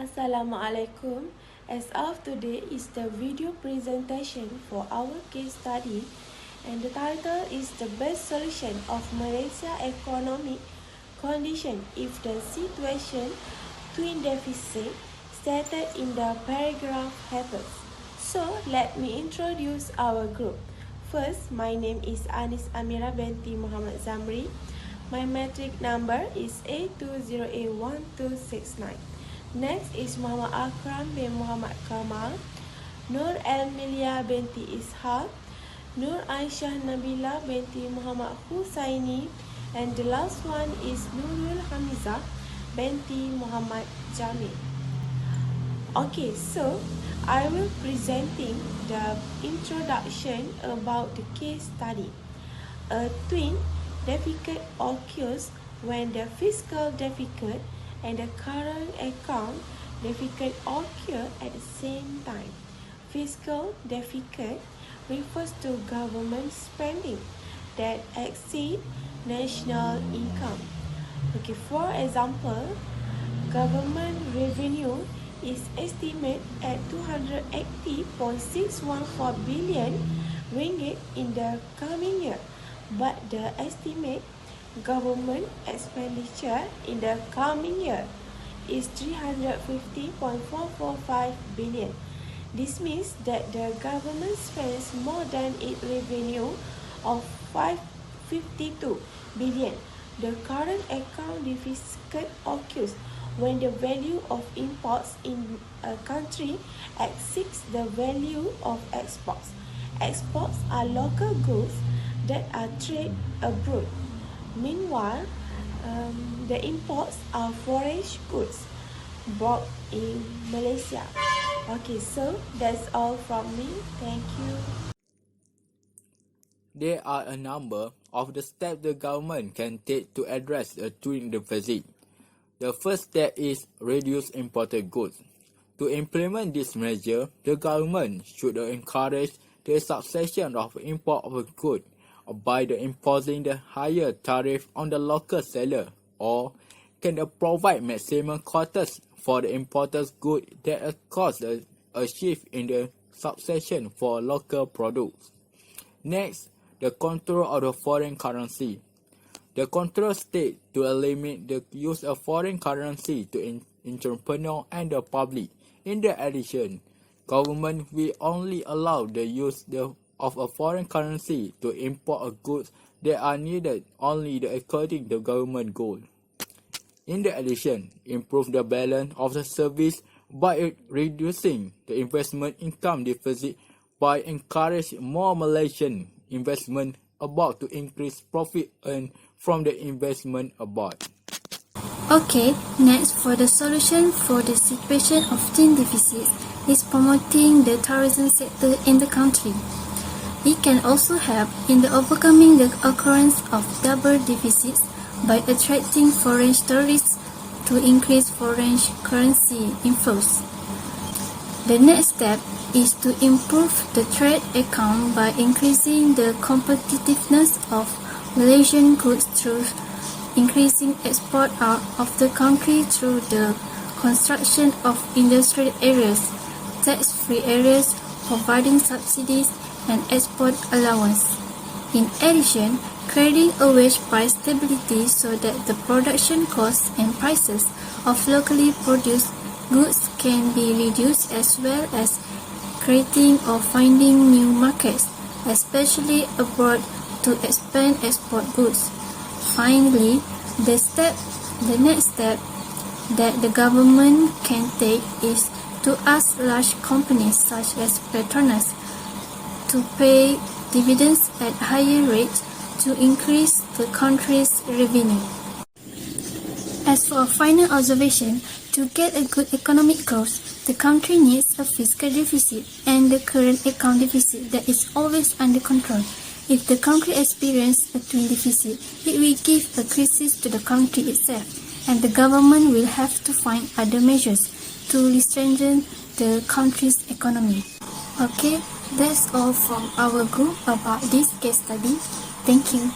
Assalamualaikum. As of today is the video presentation for our case study, and the title is the best solution of Malaysia economic condition if the situation twin deficit stated in the paragraph happens. So let me introduce our group. First, my name is AMIRA binti MUHAMAD ZAMRI. My matric number is A20A1269. Next is Muhammad AKRAM bin Muhammad KAMAL, NOOR ELMILIA binti ISHAK, NOOR AISHAH NABILA binti Muhammad HUSAINI, and the last one is NURUL HAMIZAH binti Muhammad JAMIL. Okay, so I will presenting the introduction about the case study. A twin deficit occurs when the fiscal deficit and the current account deficit occur at the same time. Fiscal deficit refers to government spending that exceed national income. Okay, for example, government revenue is estimated at 280.614 billion ringgit in the coming year, but the estimate government expenditure in the coming year is 350.445 billion. This means that the government spends more than its revenue of 552 billion. The current account deficit occurs when the value of imports in a country exceeds the value of exports. Exports are local goods that are traded abroad. Meanwhile, the imports are foreign goods bought in Malaysia. Okay, so that's all from me. Thank you. There are a number of the steps the government can take to address a twin deficit. The first step is reduce imported goods. To implement this measure, the government should encourage the substitution of import of goods by imposing the higher tariff on the local seller, or can provide maximum quotas for the imported goods that cause a shift in the substitution for local products. Next, the control of the foreign currency. The control state to limit the use of foreign currency to entrepreneurs and the public. In addition, government will only allow the use of a foreign currency to import goods that are needed only according to government goal. In addition, improve the balance of the service by reducing the investment income deficit by encouraging more Malaysian investment about to increase profit earned from the investment abroad. Okay, next for the solution for the situation of twin deficit is promoting the tourism sector in the country. It can also help in the overcoming the occurrence of double deficits by attracting foreign tourists to increase foreign currency inflows. The next step is to improve the trade account by increasing the competitiveness of Malaysian goods through increasing export out of the country through the construction of industrial areas, tax-free areas, providing subsidies and export allowance. In addition, creating a wage price stability so that the production costs and prices of locally produced goods can be reduced, as well as creating or finding new markets, especially abroad, to expand export goods. Finally, the next step that the government can take is to ask large companies such as Petronas to pay dividends at higher rates to increase the country's revenue. As for a final observation, to get a good economic growth, the country needs a fiscal deficit and the current account deficit that is always under control. If the country experiences a twin deficit, it will give a crisis to the country itself, and the government will have to find other measures to strengthen the country's economy. Okay, that's all from our group about this case study. Thank you.